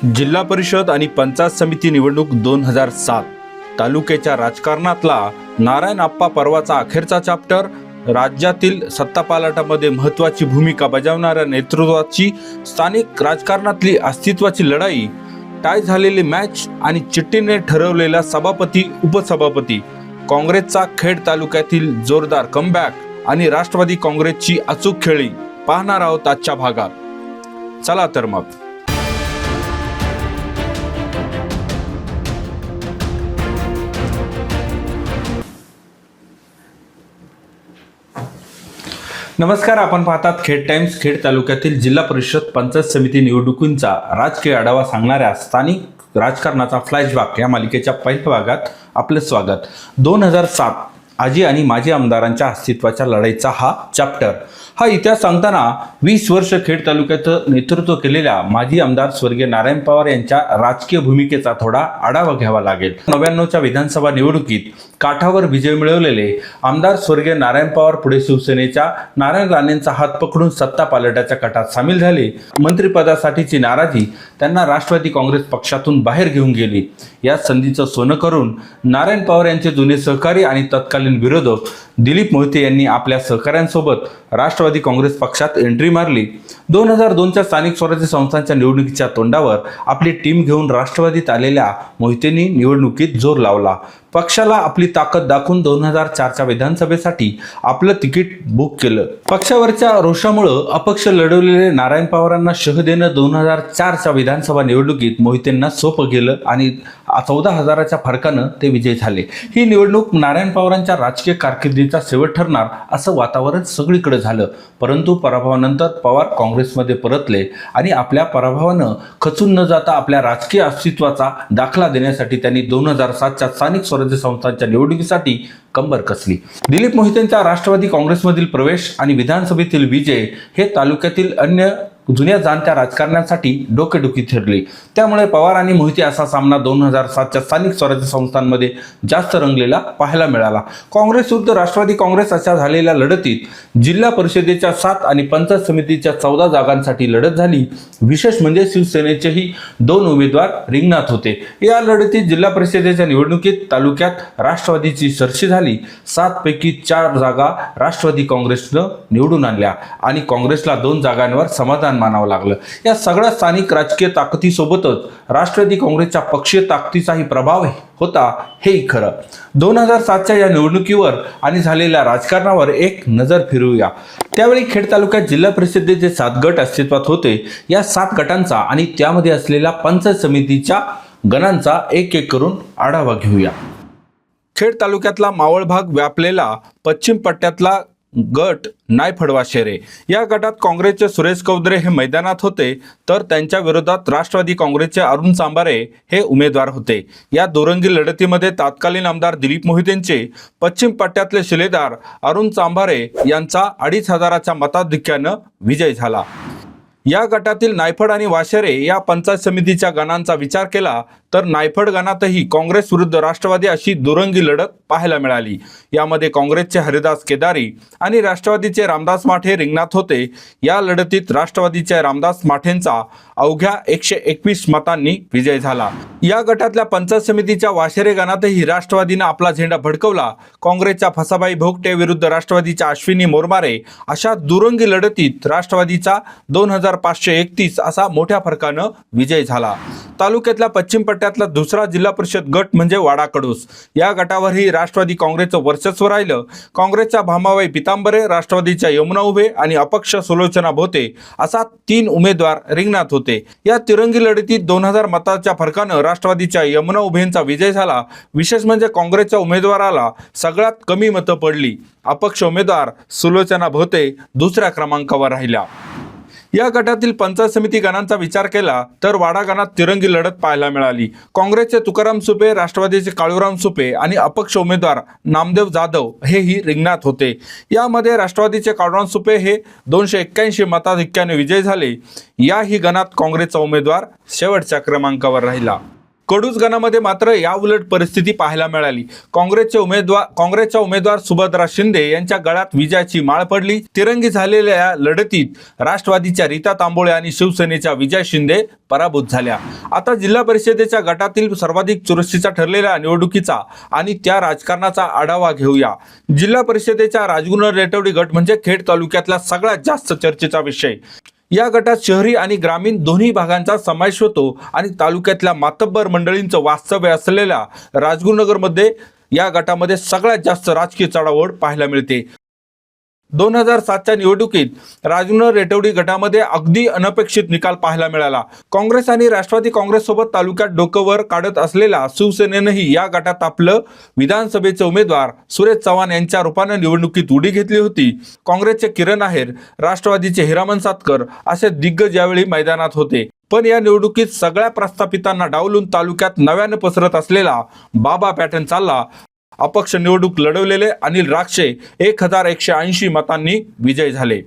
जिल्हा परिषद आणि पंचायत समिती निवडणूक 2007 तालुक्याच्या राजकारणातला नारायण आप्पा पर्वाचा अखेरचा चॅप्टर, राज्यातील सत्तापालटामध्ये महत्त्वाची भूमिका बजावणाऱ्या नेतृत्वाची स्थानिक राजकारणातली अस्तित्वाची लढाई, टाय झालेली मॅच आणि चिठ्ठीने ठरवलेला सभापती उपसभापती, काँग्रेसचा खेड तालुक्यातील जोरदार कमबॅक आणि राष्ट्रवादी काँग्रेसची अचूक खेळी पाहणार आहोत आजच्या भागात. चला तर मग. नमस्कार, आपण पाहतात खेड टाइम्स. खेड तालुक्यातील जिल्हा परिषद पंचायत समिती निवडणुकींचा राजकीय आढावा सांगणाऱ्या स्थानिक राजकारणाचा फ्लॅशबॅक या मालिकेच्या पहिल्या भागात आपले स्वागत. 2007 आजी आणि माजी आमदारांच्या अस्तित्वाच्या लढाईचा हा चॅप्टर. हा इतिहास सांगताना 20 वर्ष खेड तालुक्याचं नेतृत्व केलेल्या माजी आमदार स्वर्गीय नारायण पवार यांच्या राजकीय भूमिकेचा थोडा आढावा घ्यावा लागेल. 99च्या विधानसभा निवडणुकीत काठावर विजय मिळवलेले आमदार स्वर्गीय नारायण पवार पुढे शिवसेनेच्या नारायण राणेंचा हात पकडून सत्ता पालटाच्या कटात सामील झाले. मंत्रिपदासाठीची नाराजी त्यांना राष्ट्रवादी काँग्रेस पक्षातून बाहेर घेऊन गेली. या संधीचं सोनं करून नारायण पवार यांचे जुने सहकारी आणि तत्कालीन विरोधक दिलीप मोहिते यांनी आपल्या सहकाऱ्यांसोबत राष्ट्रवादी काँग्रेस पक्षात एंट्री मारली. 2002च्या स्थानिक स्वराज्य संस्थांच्या निवडणुकीच्या तोंडावर आपली टीम घेऊन राष्ट्रवादीत आलेल्या मोहितेंनी निवडणुकीत जोर लावला. पक्षाला आपली ताकद दाखवून 2004च्या विधानसभेसाठी आपलं तिकीट बुक केलं. पक्षावरच्या रोषामुळं अपक्ष लढवलेले नारायण पवारांना शह देणं 2004च्या विधानसभा निवडणुकीत मोहितेंना सोपं गेलं आणि 14,000च्या फरकानं ते विजयी झाले. ही निवडणूक नारायण पवारांच्या राजकीय कारकिर्दीचा शेवट ठरणार असं वातावरण सगळीकडे झालं. परंतु पराभवानंतर पवार काँग्रेसमध्ये परतले आणि आपल्या पराभवानं खचून न जाता आपल्या राजकीय अस्तित्वाचा दाखला देण्यासाठी त्यांनी 2007च्या स्थानिक स्वराज्य संस्थांच्या निवडणुकीसाठी कंबर कसली. दिलीप मोहितेंचा राष्ट्रवादी काँग्रेसमधील प्रवेश आणि विधानसभेतील विजय हे तालुक्यातील अन्य जुन्या जाणत्या राजकारण्यांसाठी डोकेदुखी ठरली. त्यामुळे पवार आणि मोहिते असा सामना 2007च्या स्थानिक स्वराज्य संस्थांमध्ये जास्त रंगलेला पाहायला मिळाला. काँग्रेस विरुद्ध राष्ट्रवादी काँग्रेस अशा झालेल्या लढतीत जिल्हा परिषदेच्या 7 आणि पंचायत समितीच्या 14 जागांसाठी लढत झाली. विशेष म्हणजे शिवसेनेचेही 2 उमेदवार रिंगणात होते. या लढतीत जिल्हा परिषदेच्या निवडणुकीत तालुक्यात राष्ट्रवादीची सरशी झाली. 7 पैकी 4 जागा राष्ट्रवादी काँग्रेसनं निवडून आणल्या आणि काँग्रेसला 2 जागांवर समाधान मानावं लागलं. या सगळ्या स्थानिक राजकीय ताकदीसोबतच राष्ट्रवादी काँग्रेसच्या पक्षीय ताकदीचाही प्रभाव होता, हेही खरं. 2007च्या या निवडणुकीवर आणि झालेल्या राजकारणावर एक नजर फिरूया. त्यावेळी खेड तालुक्यात जिल्हा परिषदेचे 7 गट अस्तित्वात होते. या 7 गटांचा आणि त्यामध्ये असलेल्या पंचायत समितीच्या गणांचा एक एक करून आढावा घेऊया. खेड तालुक्यातला मावळ भाग व्यापलेला पश्चिम पट्ट्यातला गट नायफडवाशेरे. या गटात काँग्रेसचे सुरेश कौदरे हे मैदानात होते, तर त्यांच्या विरोधात राष्ट्रवादी काँग्रेसचे अरुण चांभारे हे उमेदवार होते. या दुरंगी लढतीमध्ये तत्कालीन आमदार दिलीप मोहितेंचे पश्चिम पट्ट्यातले शिलेदार अरुण चांभारे यांचा 2,500च्या मताधिक्यानं विजय झाला. या गटातील नायफड आणि वाशेरे या पंचायत समितीच्या गणांचा विचार केला तर नायफड गणातही काँग्रेस विरुद्ध राष्ट्रवादी अशी दुरंगी लढत पाहायला मिळाली. यामध्ये काँग्रेसचे हरिदास केदारी आणि राष्ट्रवादीचे रामदास माठे रिंगणात होते. या लढतीत राष्ट्रवादीच्या रामदास माठेंचा अवघ्या 121 मतांनी विजय झाला. या गटातल्या पंचायत समितीच्या वाशेरे गणातही राष्ट्रवादीनं आपला झेंडा फडकवला. काँग्रेसच्या फसाबाई भोगटे विरुद्ध राष्ट्रवादीच्या अश्विनी मोरमारे अशा दुरंगी लढतीत राष्ट्रवादीचा 2,531 असा मोठ्या फरकानं विजय झाला. तालुक्यातल्या पश्चिम पट्ट्यातला दुसरा जिल्हा परिषद गट म्हणजे वाडा कडूस. या गटावरही राष्ट्रवादी काँग्रेसचं वर्चस्व राहिलं. काँग्रेसच्या भामाबाई पितांबरे, राष्ट्रवादीच्या यमुना उभे आणि अपक्ष सुलोचना भोते असा 3 उमेदवार रिंगणात होते. या तिरंगी लढतीत 2,000 मताच्या फरकानं राष्ट्रवादीच्या यमुना उभेंचा विजय झाला. विशेष म्हणजे काँग्रेसच्या उमेदवाराला सगळ्यात कमी मतं पडली. अपक्ष उमेदवार सुलोचना भोते दुसऱ्या क्रमांकावर राहिल्या. या गटातील पंचायत समिती गणांचा विचार केला तर वाडा गणात तिरंगी लढत पाहायला मिळाली. काँग्रेसचे तुकाराम सुपे, राष्ट्रवादीचे काळूराम सुपे आणि अपक्ष उमेदवार नामदेव जाधव हेही रिंगणात होते. यामध्ये राष्ट्रवादीचे काळूराम सुपे हे 281 मताधिक्याने विजय झाले. याही गणात काँग्रेसचा उमेदवार शेवटच्या क्रमांकावर राहिला. कडूस गणामध्ये मात्र याउलट परिस्थिती पाहायला मिळाली. काँग्रेसच्या उमेदवार सुभद्रा शिंदे यांच्या गळ्यात विजयाची माळ पडली. तिरंगी झालेल्या या लढतीत राष्ट्रवादीच्या रीता तांबोळे आणि शिवसेनेच्या विजय शिंदे पराभूत झाल्या. आता जिल्हा परिषदेच्या गटातील सर्वाधिक चुरशीचा ठरलेल्या निवडणुकीचा आणि त्या राजकारणाचा आढावा घेऊया. जिल्हा परिषदेच्या राजगुरू रेटवडी गट म्हणजे खेड तालुक्यातला सगळ्यात जास्त चर्चेचा विषय. या गटात शहरी आणि ग्रामीण दोन्ही भागांचा समावेश होतो आणि तालुक्यातल्या मातब्बर मंडळींचं वास्तव्य असलेल्या राजगुरुनगरमध्ये या गटामध्ये सगळ्यात जास्त राजकीय चढाओढ पाहायला मिळते. 2007च्या निवडणुकीत राजगुरू रेटवडी गटामध्ये अगदी अनपेक्षित निकाल पाहायला मिळाला. काँग्रेस आणि राष्ट्रवादी काँग्रेससोबत तालुक्यात डोकं वर काढत असलेल्या शिवसेनेनंही या गटात आपलं विधानसभेचे उमेदवार सुरेश चव्हाण यांच्या रूपाने निवडणुकीत उडी घेतली होती. काँग्रेसचे किरण आहेर, राष्ट्रवादीचे हिरामन सातकर असे दिग्गज यावेळी मैदानात होते. पण या निवडणुकीत सगळ्या प्रस्थापितांना डावलून तालुक्यात नव्यानं पसरत असलेला बाबा पॅटर्न चालला. अपक्ष निवडणूक लढवलेले अनिल राक्षे 1180 मतांनी विजयी झाले.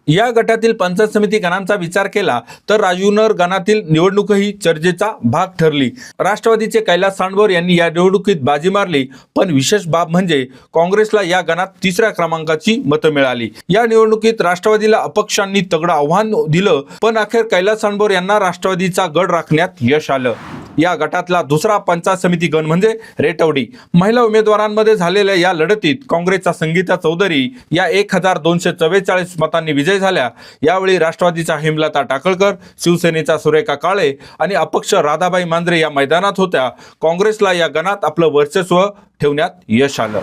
या गटातील पंचायत समिती गणांचा विचार केला तर राजगुरू गणातील निवडणूकही चर्चेचा भाग ठरली. राष्ट्रवादीचे कैलास सांडवर यांनी या निवडणुकीत बाजी मारली. पण विशेष बाब म्हणजे काँग्रेसला या गणात 3ऱ्या क्रमांकाची मतं मिळाली. या निवडणुकीत राष्ट्रवादीला अपक्षांनी तगडं आव्हान दिलं, पण अखेर कैलास सांडवर यांना राष्ट्रवादीचा गड राखण्यात यश आलं. या गटातला दुसरा पंचायत समिती गण म्हणजे रेटवडी. महिला उमेदवारांमध्ये झालेल्या या लढतीत काँग्रेसच्या संगीता चौधरी या 1244 मतांनी विजय झाल्या. यावेळी राष्ट्रवादीचा हेमलता टाकळकर, शिवसेनेचा सुरेखा काळे आणि अपक्ष राधाबाई मांजरे या मैदानात होत्या. काँग्रेसला या गणात आपलं वर्चस्व ठेवण्यात यश आलं.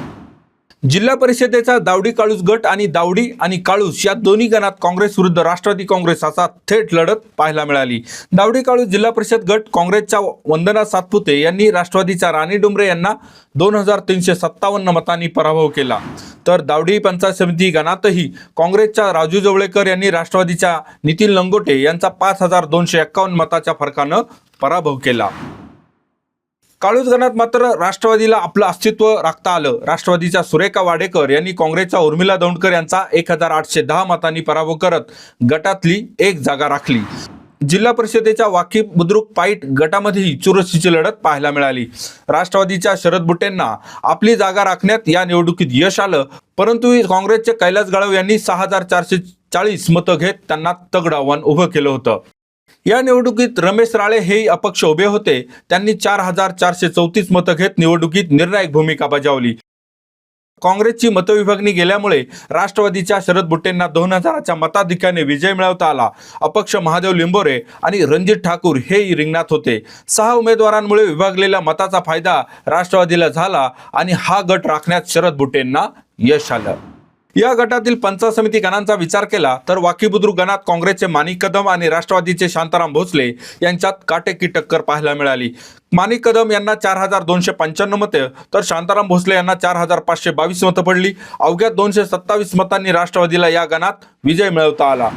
जिल्हा परिषदेचा दावडी काळूस गट आणि दावडी आणि काळूस या दोन्ही गणात काँग्रेस विरुद्ध राष्ट्रवादी काँग्रेस असा थेट लढत पाहायला मिळाली. दावडी काळूस जिल्हा परिषद गट काँग्रेसच्या वंदना सातपुते यांनी राष्ट्रवादीच्या राणी डुमरे यांना 2357 मतांनी पराभव केला. तर दावडी पंचायत समिती गणातही काँग्रेसच्या राजू जवळेकर यांनी राष्ट्रवादीच्या नितीन लंगोटे यांचा 5251 मताच्या फरकानं पराभव केला. काळूस गणात मात्र राष्ट्रवादीला आपलं अस्तित्व राखता आलं. राष्ट्रवादीच्या सुरेखा वाडेकर यांनी काँग्रेसच्या उर्मिला दौंडकर यांचा 1810 मतांनी पराभव करत गटातली एक जागा राखली. जिल्हा परिषदेच्या वाकीब बुद्रुक पाईट गटामध्येही चुरशीची लढत पाहायला मिळाली. राष्ट्रवादीच्या शरद बुटेंना आपली जागा राखण्यात या निवडणुकीत यश आलं, परंतु काँग्रेसचे कैलास गाळव यांनी 6440 मतं घेत त्यांना तगडं आव्हान उभं केलं होतं. या निवडणुकीत रमेश राळे हे अपक्ष उभे होते. त्यांनी 4434 मतं घेत निवडणुकीत निर्णायक भूमिका बजावली. काँग्रेसची मतविभागणी गेल्यामुळे राष्ट्रवादीच्या शरद बुट्टेंना 2000च्या मताधिक्याने विजय मिळवता आला. अपक्ष महादेव लिंबोरे आणि रणजित ठाकूर हेही रिंगणात होते. 6 उमेदवारांमुळे विभागलेल्या मताचा फायदा राष्ट्रवादीला झाला आणि हा गट राखण्यात शरद बुट्टेंना यश आलं. या गटातील पंचायत समिती गणांचा विचार केला तर वाकीबुद्रुक गणात काँग्रेसचे माणिक कदम आणि राष्ट्रवादीचे शांताराम भोसले यांच्यात काटेकी टक्कर पाहायला मिळाली. माणिक कदम यांना 4295 मते तर शांताराम भोसले यांना 4522 मतं पडली. अवघ्या 227 मतांनी राष्ट्रवादीला या गणात विजय मिळवता आला.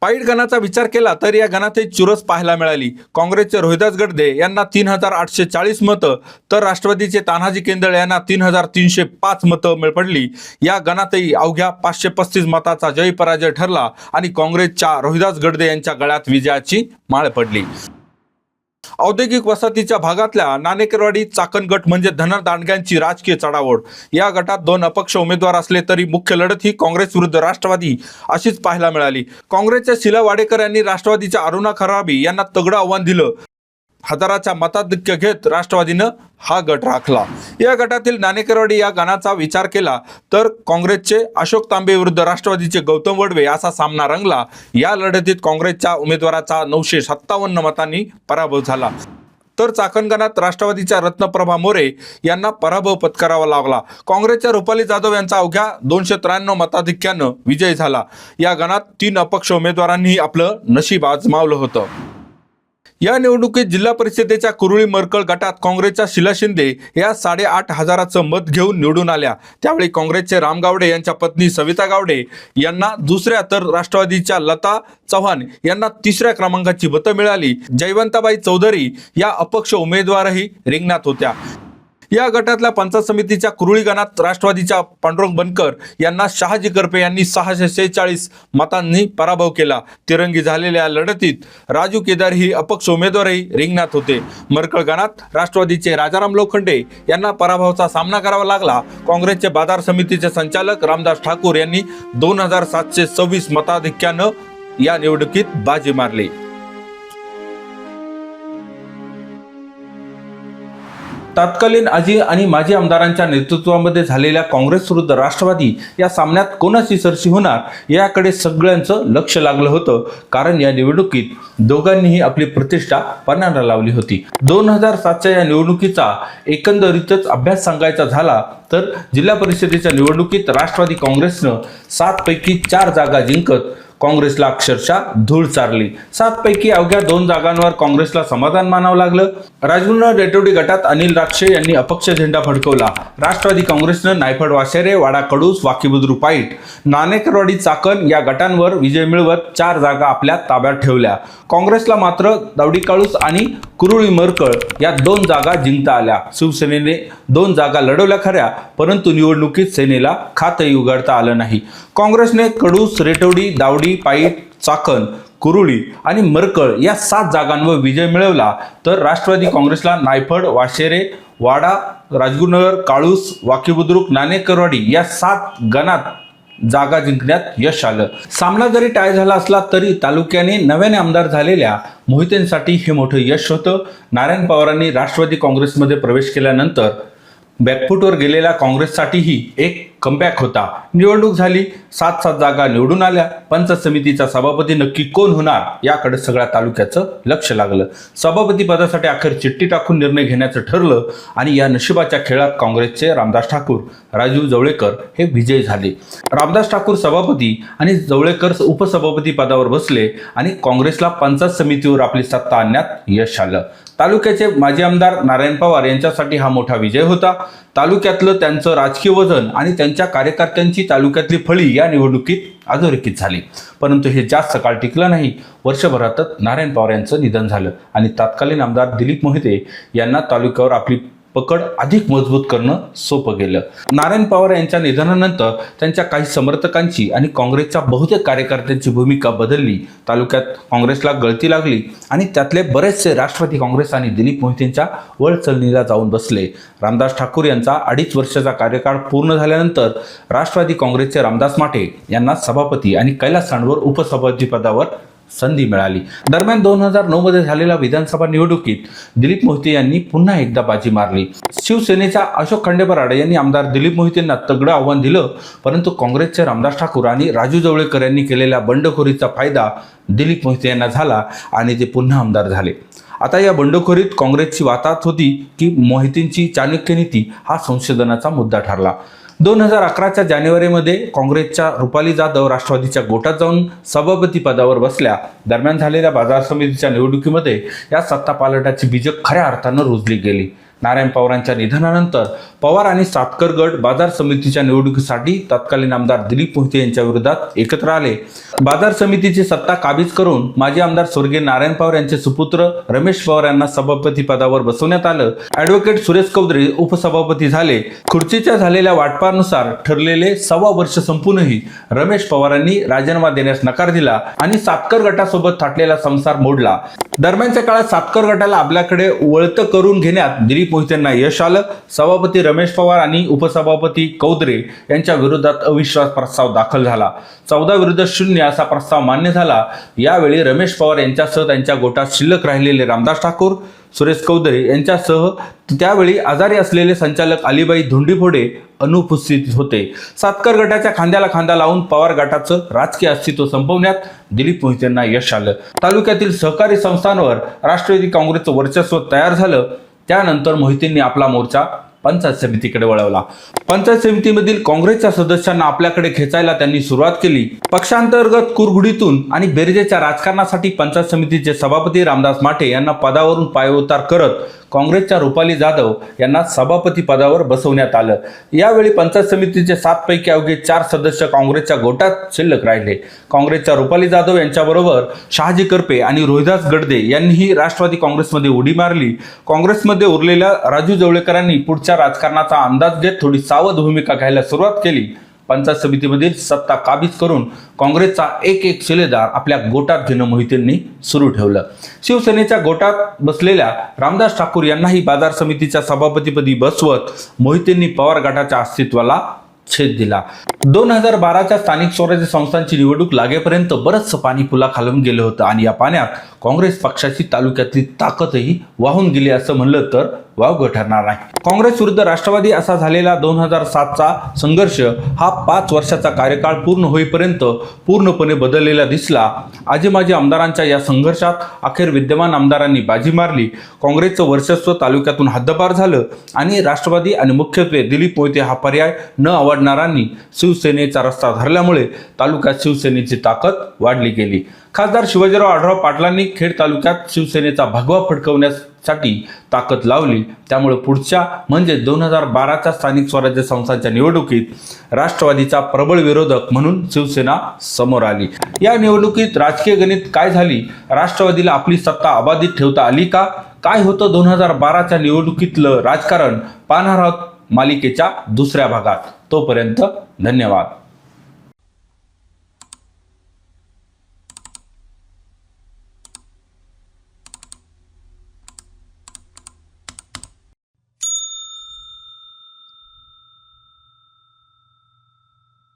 पाईट गणाचा विचार केला तर या गणातही चुरस पाहायला मिळाली. काँग्रेसचे रोहिदास गडदे यांना 3840 मतं तर राष्ट्रवादीचे तान्हाजी केंदळे यांना 3305 मतं पडली. या गणातही अवघ्या 535 मताचा जय पराजय ठरला आणि काँग्रेसच्या रोहिदास गडदे यांच्या गळ्यात विजयाची माळ पडली. औद्योगिक वसाहतीच्या भागातल्या नाणेकरवाडी चाकण गट म्हणजे धनर दांडग्यांची राजकीय चढाओढ. या गटात 2 अपक्ष उमेदवार असले तरी मुख्य लढत ही काँग्रेस विरुद्ध राष्ट्रवादी अशीच पाहायला मिळाली. काँग्रेसच्या शीला वाडेकर यांनी राष्ट्रवादीच्या अरुणा खराबी यांना तगडं आव्हान दिलं. हजाराच्या मताधिक्य घेत राष्ट्रवादीनं हा गट राखला. या गटातील नाणेकरवाडी या गणाचा विचार केला तर काँग्रेसचे अशोक तांबे विरुद्ध राष्ट्रवादीचे गौतम वडवे असा सामना रंगला. या लढतीत काँग्रेसच्या उमेदवाराचा 957 मतांनी पराभव झाला. तर चाकण गणात राष्ट्रवादीच्या रत्नप्रभा मोरे यांना पराभव पत्करावा लागला. काँग्रेसच्या रुपाली जाधव यांचा अवघ्या 293 मताधिक्यानं विजय झाला. या गणात 3 अपक्ष उमेदवारांनी आपलं नशीब आजमावलं होतं. या निवडणुकीत जिल्हा परिषदेच्या कुरुळी मरकळ गटात काँग्रेसच्या शीला शिंदे या 8500 मत घेऊन निवडून आल्या. त्यावेळी काँग्रेसचे राम गावडे यांच्या पत्नी सविता गावडे यांना 2ऱ्या तर राष्ट्रवादीच्या लता चव्हाण यांना 3ऱ्या क्रमांकाची मतं मिळाली. जयवंताबाई चौधरी या अपक्ष उमेदवारही रिंगणात होत्या. या गटातल्या पंचायत समितीच्या कुरुळी गणात राष्ट्रवादीच्या पांडुरंग बनकर यांना शहाजी करपे यांनी 646 मतांनी पराभव केला. तिरंगी झालेल्या लढतीत राजू केदार ही अपक्ष उमेदवारही रिंगणात होते. मरकळ गणात राष्ट्रवादीचे राजाराम लोखंडे यांना पराभवाचा सामना करावा लागला. काँग्रेसचे बाजार समितीचे संचालक रामदास ठाकूर यांनी 2726 मताधिक्यानं या निवडणुकीत बाजी मारली. तत्कालीन आजी आणि माजी आमदारांच्या नेतृत्वामध्ये झालेल्या काँग्रेस विरुद्ध राष्ट्रवादी या सामन्यात कोणाची सरशी होणार याकडे सगळ्यांचं लक्ष लागलं होतं. कारण या निवडणुकीत दोघांनीही आपली प्रतिष्ठा पणाला लावली होती. 2007च्या या निवडणुकीचा एकंदरीतच अभ्यास सांगायचा झाला तर जिल्हा परिषदेच्या निवडणुकीत राष्ट्रवादी काँग्रेसनं 7 पैकी 4 जागा जिंकत काँग्रेसला अक्षरशः धूळ चारली. 7 पैकी अवघ्या 2 जागांवर काँग्रेसला समाधान मानावं लागलं. राजगुरू डेटोडी गटात अनिल राक्षे यांनी अपक्ष झेंडा फडकवला. राष्ट्रवादी काँग्रेसनं नायफड वाशेरे, वाडा कडूस, वाकीबुद्रुक पाईट, नाणेकरवाडी चाकण या गटांवर विजय मिळवत 4 जागा आपल्या ताब्यात ठेवल्या. काँग्रेसला मात्र दावडी काळूस आणि कुरुळी मरकळ या 2 जागा जिंकता आल्या. शिवसेनेने 2 जागा लढवल्या खऱ्या, परंतु निवडणुकीत सेनेला खातही उघडता आलं नाही. काँग्रेसने कडूस, रेटोडी, दावडी, पाईट, चाकण, कुरुळी आणि मरकळ या 7 जागांवर विजय मिळवला तर राष्ट्रवादी काँग्रेसला नायफड, वाशेरे, वाडा, राजगुरुनगर, काळूस, वाकीबुद्रुक, नाणेकरवाडी या 7 गणात जागा जिंकण्यात यश आलं. सामना जरी टाय झाला असला तरी तालुक्याने नव्याने आमदार झालेल्या मोहितेंसाठी हे मोठं यश होतं. नारायण पवारांनी राष्ट्रवादी काँग्रेसमध्ये प्रवेश केल्यानंतर बॅकफुटवर गेलेल्या काँग्रेससाठीही एक कमबॅक होता. निवडणूक झाली, 7 जागा निवडून आल्या. पंचायत समितीचा सभापती नक्की कोण होणार याकडे सगळ्या तालुक्याचं लक्ष लागलं. सभापती पदासाठी अखेर चिठ्ठी टाकून निर्णय घेण्याचं ठरलं आणि या नशिबाच्या खेळात काँग्रेसचे रामदास ठाकूर, राजू जवळेकर हे विजयी झाले. रामदास ठाकूर सभापती आणि जवळेकर उपसभापती पदावर बसले आणि काँग्रेसला पंचायत समितीवर आपली सत्ता आणण्यात यश आलं. तालुक्याचे माजी आमदार नारायण पवार यांच्यासाठी हा मोठा विजय होता. तालुक्यातलं त्यांचं राजकीय वजन आणि त्यांच्या कार्यकर्त्यांची तालुक्यातली फळी या निवडणुकीत अधोरेखित झाली. परंतु हे जास्त काळ टिकलं नाही. वर्षभरातच नारायण पवार यांचं निधन झालं आणि तत्कालीन आमदार दिलीप मोहिते यांना तालुक्यावर आपली पकड अधिक मजबूत करणं सोपं गेलं. नारायण पवार यांच्या निधनानंतर त्यांच्या काही समर्थकांची आणि काँग्रेसच्या बहुतेक कार्यकर्त्यांची भूमिका बदलली. तालुक्यात काँग्रेसला गळती लागली आणि त्यातले बरेचसे राष्ट्रवादी काँग्रेस आणि दिलीप मोहितेंच्या वळचलनीला जाऊन बसले. रामदास ठाकूर यांचा 2.5 वर्षाचा कार्यकाळ पूर्ण झाल्यानंतर राष्ट्रवादी काँग्रेसचे रामदास माटे यांना सभापती आणि कैलास सांडवर उपसभापती पदावर संधी मिळाली. दरम्यान 2009 मध्ये झालेल्या विधानसभा निवडणुकीत दिलीप मोहिते यांनी पुन्हा एकदा बाजी मारली. शिवसेनेच्या अशोक खंडेपराडे यांनी आमदार दिलीप मोहितेंना तगडं आव्हान दिलं, परंतु काँग्रेसचे रामदास ठाकूर आणि राजू जवळेकर यांनी केलेल्या बंडखोरीचा फायदा दिलीप मोहिते यांना झाला आणि ते पुन्हा आमदार झाले. आता या बंडखोरीत काँग्रेसची वाताहत होती की मोहितेंची चाणक्य नीती हा संशोधनाचा मुद्दा ठरला. 2011च्या जानेवारीमध्ये काँग्रेसच्या रुपाली जाधव राष्ट्रवादीच्या गोटात जाऊन सभापती पदावर बसल्या. दरम्यान झालेल्या बाजार समितीच्या निवडणुकीमध्ये या सत्ता पालटाची बीजं खऱ्या अर्थानं रुजली गेली. नारायण पवारांच्या निधनानंतर पवार आणि सातकर गट बाजार समितीच्या निवडणुकीसाठी तत्कालीन आमदार दिलीप मोहिते यांच्या विरोधात एकत्र आले. बाजार समितीची सत्ता काबीज करून माजी आमदार स्वर्गीय नारायण पवार यांचे सुपुत्र रमेश पवार यांना सभापती पदावर बसवण्यात आलं. ॲडव्होकेट सुरेश कौदरे उपसभापती झाले. खुर्चीच्या झालेल्या वाटपानुसार ठरलेले 1.25 वर्ष संपूनही रमेश पवारांनी राजीनामा देण्यास नकार दिला आणि सातकर गटासोबत थाटलेला संसार मोडला. दरम्यानच्या काळात सातकर गटाला आपल्याकडे वळतं करून घेण्यात दिलीप मोहितेंना यश आलं. सभापती रमेश पवार आणि उपसभापती कौदरे यांच्या विरोधात अविश्वास प्रस्ताव दाखल झाला. 14 विरुद्ध 0 असा प्रस्ताव मान्य झाला. यावेळी रमेश पवार यांच्यासह त्यांच्या गोटात शिल्लक राहिलेले रामदास ठाकूर, सुरेश कौदरे यांच्यासह त्यावेळी आजारी असलेले संचालक अलीबाई धोंडीफोडे अनुपस्थित होते. सातकर गटाच्या खांद्याला खांदा लावून पवार गटाचं राजकीय अस्तित्व संपवण्यात दिलीप मोहितेंना यश आलं. तालुक्यातील सहकारी संस्थांवर राष्ट्रवादी काँग्रेसचं वर्चस्व तयार झालं. त्यानंतर मोहितेंनी आपला मोर्चा पंचायत समितीकडे वळवला. पंचायत समितीमधील काँग्रेसच्या सदस्यांना आपल्याकडे खेचायला त्यांनी सुरुवात केली. पक्षांतर्गत कुरघुडीतून आणि बेरजेच्या राजकारणासाठी पंचायत समितीचे सभापती रामदास माटे यांना पदावरून पायउतार करत काँग्रेसच्या रुपाली जाधव यांना सभापती पदावर बसवण्यात आलं। यावेळी पंचायत समितीचे 7 पैकी अवघे 4 सदस्य काँग्रेसच्या गोटात शिल्लक राहिले। काँग्रेसच्या रुपाली जाधव यांच्याबरोबर शहाजी करपे आणि रोहिदास गडदे यांनीही राष्ट्रवादी काँग्रेसमध्ये उडी मारली। काँग्रेसमध्ये उरलेल्या राजू जवळेकरांनी पुढच्या राजकारणाचा अंदाज घेत थोडी सावध भूमिका घ्यायला सुरुवात केली। पंचायत समितीमधील सत्ता काबीज करून काँग्रेसचा एक शिलेदार आपल्या गोटात घेणं मोहितेंनी सुरू ठेवलं। शिवसेनेच्या गोटात बसलेल्या रामदास ठाकूर यांनाही बाजार समितीच्या सभापतीपदी बसवत मोहितेंनी पवार गटाच्या अस्तित्वाला छेद दिला। 2012च्या स्थानिक स्वराज्य संस्थांची निवडणूक लागेपर्यंत बरंचसं पाणी पुलाखालून गेलं होतं आणि या पाण्यात काँग्रेस पक्षाची तालुक्यातली ताकदही वाहून गेली असं म्हणलं तर वावगं ठरणार नाही। काँग्रेस विरुद्ध राष्ट्रवादी असा झालेला 2007चा संघर्ष हा 5 वर्षाचा कार्यकाळ पूर्ण होईपर्यंत पूर्णपणे बदललेला दिसला। आजी माजी आमदारांच्या या संघर्षात अखेर विद्यमान आमदारांनी बाजी मारली। काँग्रेसचं वर्चस्व तालुक्यातून हद्दपार झालं आणि राष्ट्रवादी आणि मुख्यत्वे दिलीप मोहिते हा पर्याय न आवडणाऱ्यांनी शिवसेनेचा रस्ता धरल्यामुळे तालुक्यात शिवसेनेची ताकद वाढली गेली। खासदार शिवाजीराव आढळराव पाटलांनी खेड तालुक्यात शिवसेनेचा भगवा फडकवण्यासाठी ताकद लावली। त्यामुळे पुढच्या म्हणजे 2012च्या स्थानिक स्वराज्य संस्थांच्या निवडणुकीत राष्ट्रवादीचा प्रबळ विरोधक म्हणून शिवसेना समोर आली। या निवडणुकीत राजकीय गणित काय झाली? राष्ट्रवादीला आपली सत्ता अबाधित ठेवता आली का? काय होतं 2012च्या निवडणुकीतलं राजकारण? पाहणार आहोत मालिकेच्या दुसऱ्या भागात। तोपर्यंत धन्यवाद।